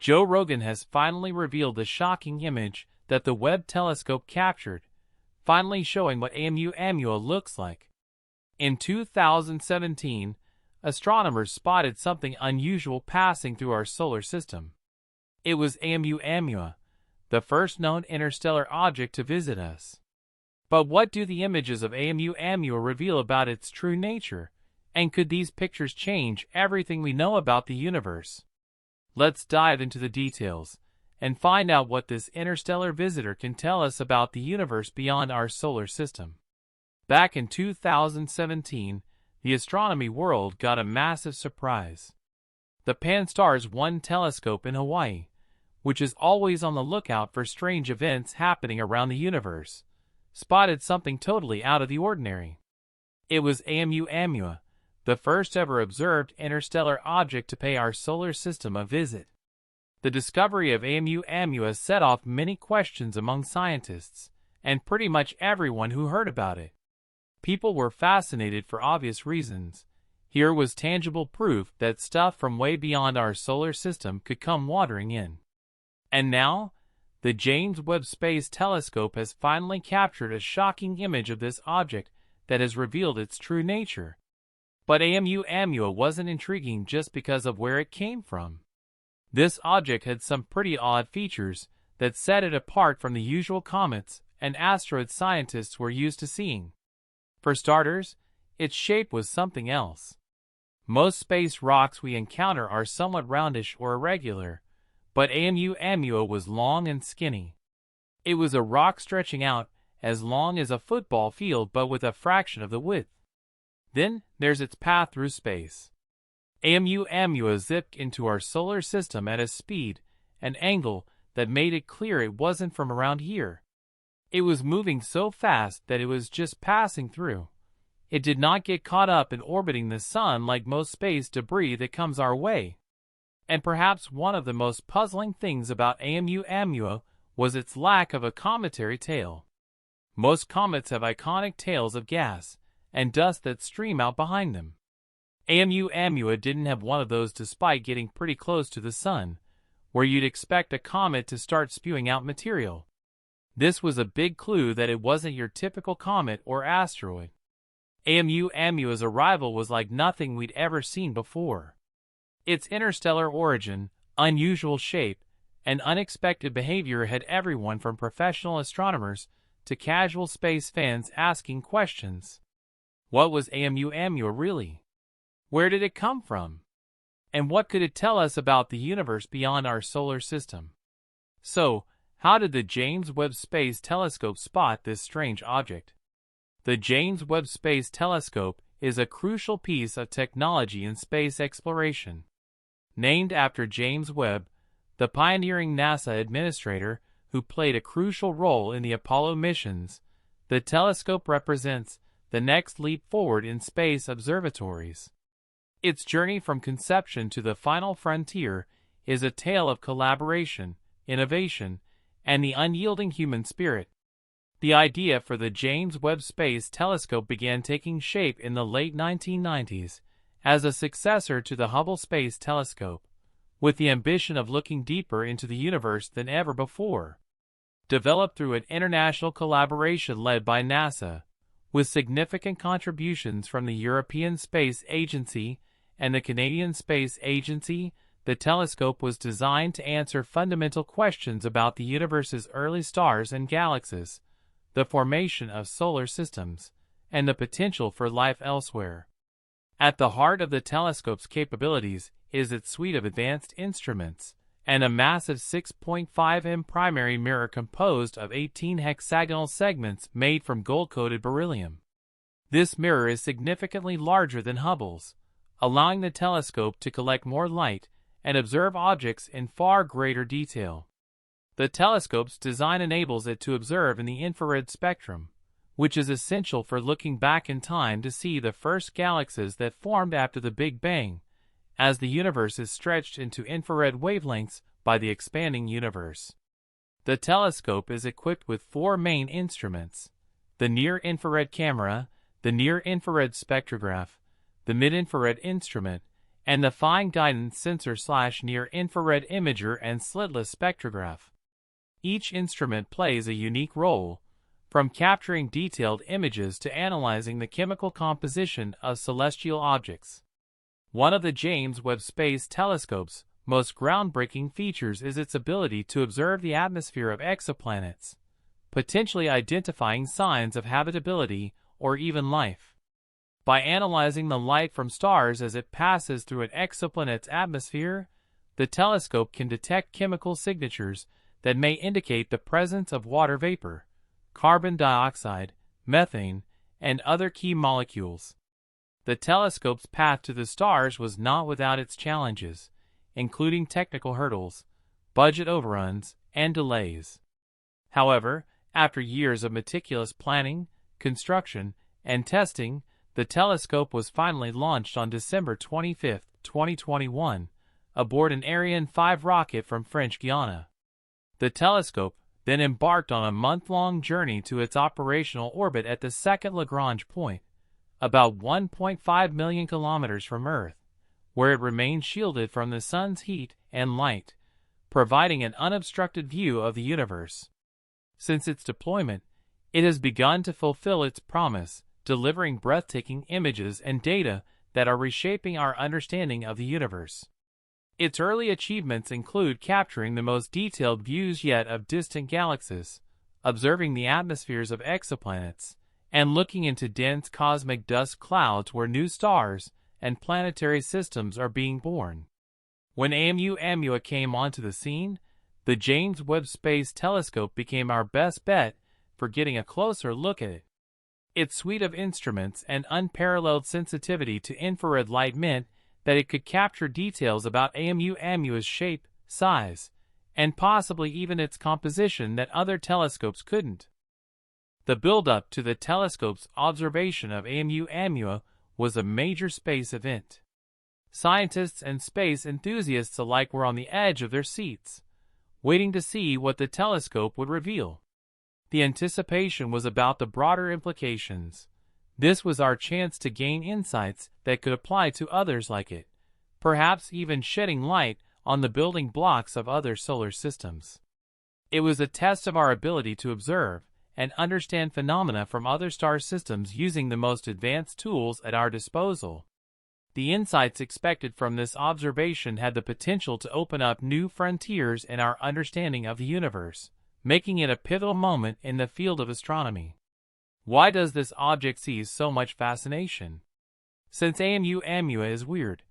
Joe Rogan has finally revealed the shocking image that the Webb telescope captured, finally showing what Oumuamua looks like. In 2017, astronomers spotted something unusual passing through our solar system. It was Oumuamua, the first known interstellar object to visit us. But what do the images of Oumuamua reveal about its true nature, and could these pictures change everything we know about the universe? Let's dive into the details and find out what this interstellar visitor can tell us about the universe beyond our solar system. Back in 2017, the astronomy world got a massive surprise. The Pan-STARRS 1 telescope in Hawaii, which is always on the lookout for strange events happening around the universe, spotted something totally out of the ordinary. It was Oumuamua, the first ever observed interstellar object to pay our solar system a visit. The discovery of Oumuamua set off many questions among scientists, and pretty much everyone who heard about it. People were fascinated for obvious reasons. Here was tangible proof that stuff from way beyond our solar system could come wandering in. And now, the James Webb Space Telescope has finally captured a shocking image of this object that has revealed its true nature. But Oumuamua wasn't intriguing just because of where it came from. This object had some pretty odd features that set it apart from the usual comets and asteroids scientists were used to seeing. For starters, its shape was something else. Most space rocks we encounter are somewhat roundish or irregular, but Oumuamua was long and skinny. It was a rock stretching out as long as a football field but with a fraction of the width. Then there's its path through space. Oumuamua zipped into our solar system at a speed and angle that made it clear it wasn't from around here. It was moving so fast that it was just passing through. It did not get caught up in orbiting the sun like most space debris that comes our way. And perhaps one of the most puzzling things about Oumuamua was its lack of a cometary tail. Most comets have iconic tails of gas and dust that stream out behind them. Oumuamua didn't have one of those despite getting pretty close to the sun, where you'd expect a comet to start spewing out material. This was a big clue that it wasn't your typical comet or asteroid. Oumuamua's arrival was like nothing we'd ever seen before. Its interstellar origin, unusual shape, and unexpected behavior had everyone from professional astronomers to casual space fans asking questions. What was Oumuamua really? Where did it come from? And what could it tell us about the universe beyond our solar system? So, how did the James Webb Space Telescope spot this strange object? The James Webb Space Telescope is a crucial piece of technology in space exploration. Named after James Webb, the pioneering NASA administrator who played a crucial role in the Apollo missions, the telescope represents the next leap forward in space observatories. Its journey from conception to the final frontier is a tale of collaboration, innovation, and the unyielding human spirit. The idea for the James Webb Space Telescope began taking shape in the late 1990s as a successor to the Hubble Space Telescope, with the ambition of looking deeper into the universe than ever before. Developed through an international collaboration led by NASA, with significant contributions from the European Space Agency and the Canadian Space Agency, the telescope was designed to answer fundamental questions about the universe's early stars and galaxies, the formation of solar systems, and the potential for life elsewhere. At the heart of the telescope's capabilities is its suite of advanced instruments, and a massive 6.5 m primary mirror composed of 18 hexagonal segments made from gold-coated beryllium. This mirror is significantly larger than Hubble's, allowing the telescope to collect more light and observe objects in far greater detail. The telescope's design enables it to observe in the infrared spectrum, which is essential for looking back in time to see the first galaxies that formed after the Big Bang, as the universe is stretched into infrared wavelengths by the expanding universe. The telescope is equipped with 4 main instruments: the near-infrared camera, the near-infrared spectrograph, the mid-infrared instrument, and the Fine Guidance Sensor/Near-Infrared Imager and Slitless Spectrograph. Each instrument plays a unique role, from capturing detailed images to analyzing the chemical composition of celestial objects. One of the James Webb Space Telescope's most groundbreaking features is its ability to observe the atmosphere of exoplanets, potentially identifying signs of habitability or even life. By analyzing the light from stars as it passes through an exoplanet's atmosphere, the telescope can detect chemical signatures that may indicate the presence of water vapor, carbon dioxide, methane, and other key molecules. The telescope's path to the stars was not without its challenges, including technical hurdles, budget overruns, and delays. However, after years of meticulous planning, construction, and testing, the telescope was finally launched on December 25, 2021, aboard an Ariane 5 rocket from French Guiana. The telescope then embarked on a month-long journey to its operational orbit at the second Lagrange point, about 1.5 million kilometers from Earth, where it remained shielded from the sun's heat and light, providing an unobstructed view of the universe. Since its deployment, it has begun to fulfill its promise, delivering breathtaking images and data that are reshaping our understanding of the universe. Its early achievements include capturing the most detailed views yet of distant galaxies, observing the atmospheres of exoplanets, and looking into dense cosmic dust clouds where new stars and planetary systems are being born. When Oumuamua came onto the scene, the James Webb Space Telescope became our best bet for getting a closer look at it. Its suite of instruments and unparalleled sensitivity to infrared light meant that it could capture details about Oumuamua's shape, size, and possibly even its composition that other telescopes couldn't. The build-up to the telescope's observation of Oumuamua was a major space event. Scientists and space enthusiasts alike were on the edge of their seats, waiting to see what the telescope would reveal. The anticipation was about the broader implications. This was our chance to gain insights that could apply to others like it, perhaps even shedding light on the building blocks of other solar systems. It was a test of our ability to observe and understand phenomena from other star systems using the most advanced tools at our disposal. The insights expected from this observation had the potential to open up new frontiers in our understanding of the universe, making it a pivotal moment in the field of astronomy. Why does this object seize so much fascination? Since Oumuamua is weird,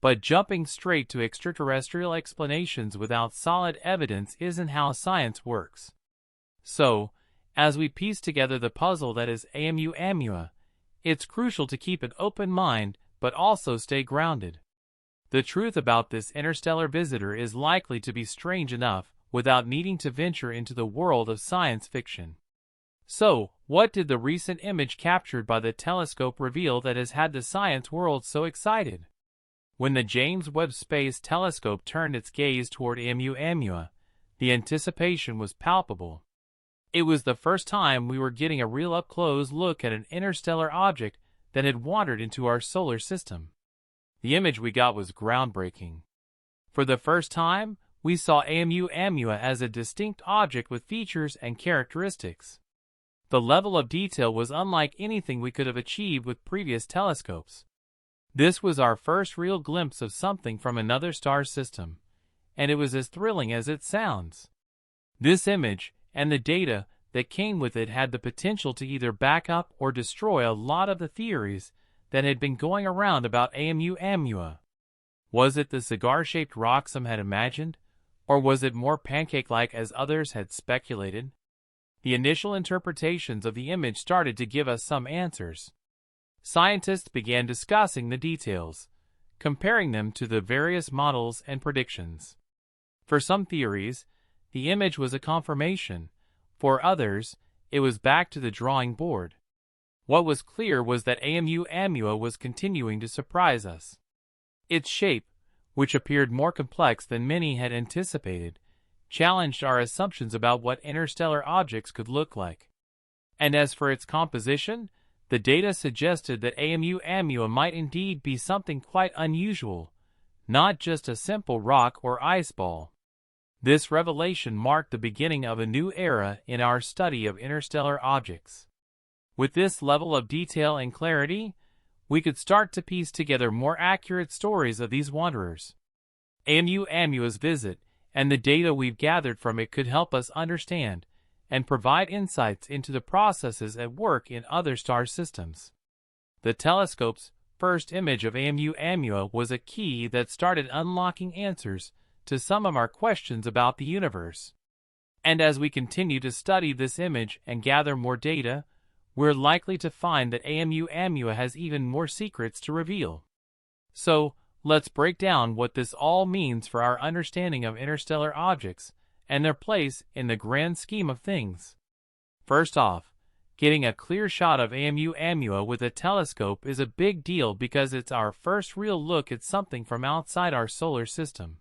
but jumping straight to extraterrestrial explanations without solid evidence isn't how science works. So, as we piece together the puzzle that is Oumuamua, it's crucial to keep an open mind but also stay grounded. The truth about this interstellar visitor is likely to be strange enough without needing to venture into the world of science fiction. So, what did the recent image captured by the telescope reveal that has had the science world so excited? When the James Webb Space Telescope turned its gaze toward Oumuamua, the anticipation was palpable. It was the first time we were getting a real up-close look at an interstellar object that had wandered into our solar system. The image we got was groundbreaking. For the first time, we saw Oumuamua as a distinct object with features and characteristics. The level of detail was unlike anything we could have achieved with previous telescopes. This was our first real glimpse of something from another star system, and it was as thrilling as it sounds. This image, and the data that came with it, had the potential to either back up or destroy a lot of the theories that had been going around about Oumuamua. Was it the cigar-shaped rock some had imagined, or was it more pancake-like as others had speculated? The initial interpretations of the image started to give us some answers. Scientists began discussing the details, comparing them to the various models and predictions. For some theories, the image was a confirmation. For others, it was back to the drawing board. What was clear was that Oumuamua was continuing to surprise us. Its shape, which appeared more complex than many had anticipated, challenged our assumptions about what interstellar objects could look like. And as for its composition, the data suggested that Oumuamua might indeed be something quite unusual, not just a simple rock or ice ball. This revelation marked the beginning of a new era in our study of interstellar objects. With this level of detail and clarity, we could start to piece together more accurate stories of these wanderers. Oumuamua's visit and the data we've gathered from it could help us understand and provide insights into the processes at work in other star systems. The telescope's first image of Oumuamua was a key that started unlocking answers to some of our questions about the universe. And as we continue to study this image and gather more data, we're likely to find that Oumuamua has even more secrets to reveal. So, let's break down what this all means for our understanding of interstellar objects and their place in the grand scheme of things. First off, getting a clear shot of Oumuamua with a telescope is a big deal because it's our first real look at something from outside our solar system.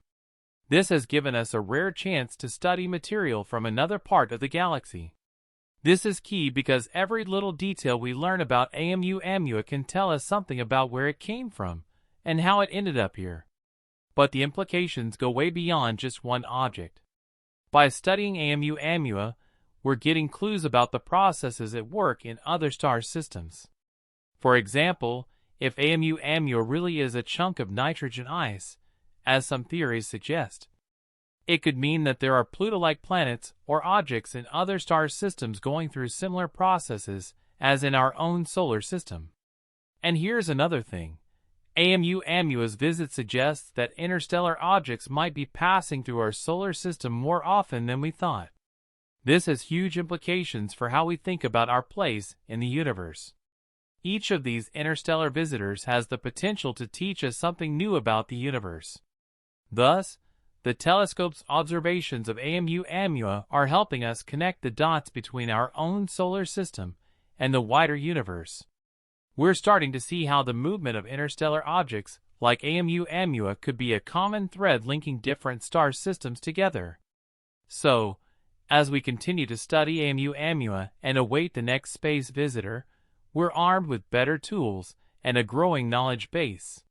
This has given us a rare chance to study material from another part of the galaxy. This is key because every little detail we learn about Oumuamua can tell us something about where it came from and how it ended up here. But the implications go way beyond just one object. By studying Oumuamua, we're getting clues about the processes at work in other star systems. For example, if Oumuamua really is a chunk of nitrogen ice, as some theories suggest, it could mean that there are Pluto-like planets or objects in other star systems going through similar processes as in our own solar system. And here's another thing. Oumuamua's visit suggests that interstellar objects might be passing through our solar system more often than we thought. This has huge implications for how we think about our place in the universe. Each of these interstellar visitors has the potential to teach us something new about the universe. Thus, the telescope's observations of Oumuamua are helping us connect the dots between our own solar system and the wider universe. We're starting to see how the movement of interstellar objects like Oumuamua could be a common thread linking different star systems together. So, as we continue to study Oumuamua and await the next space visitor, we're armed with better tools and a growing knowledge base.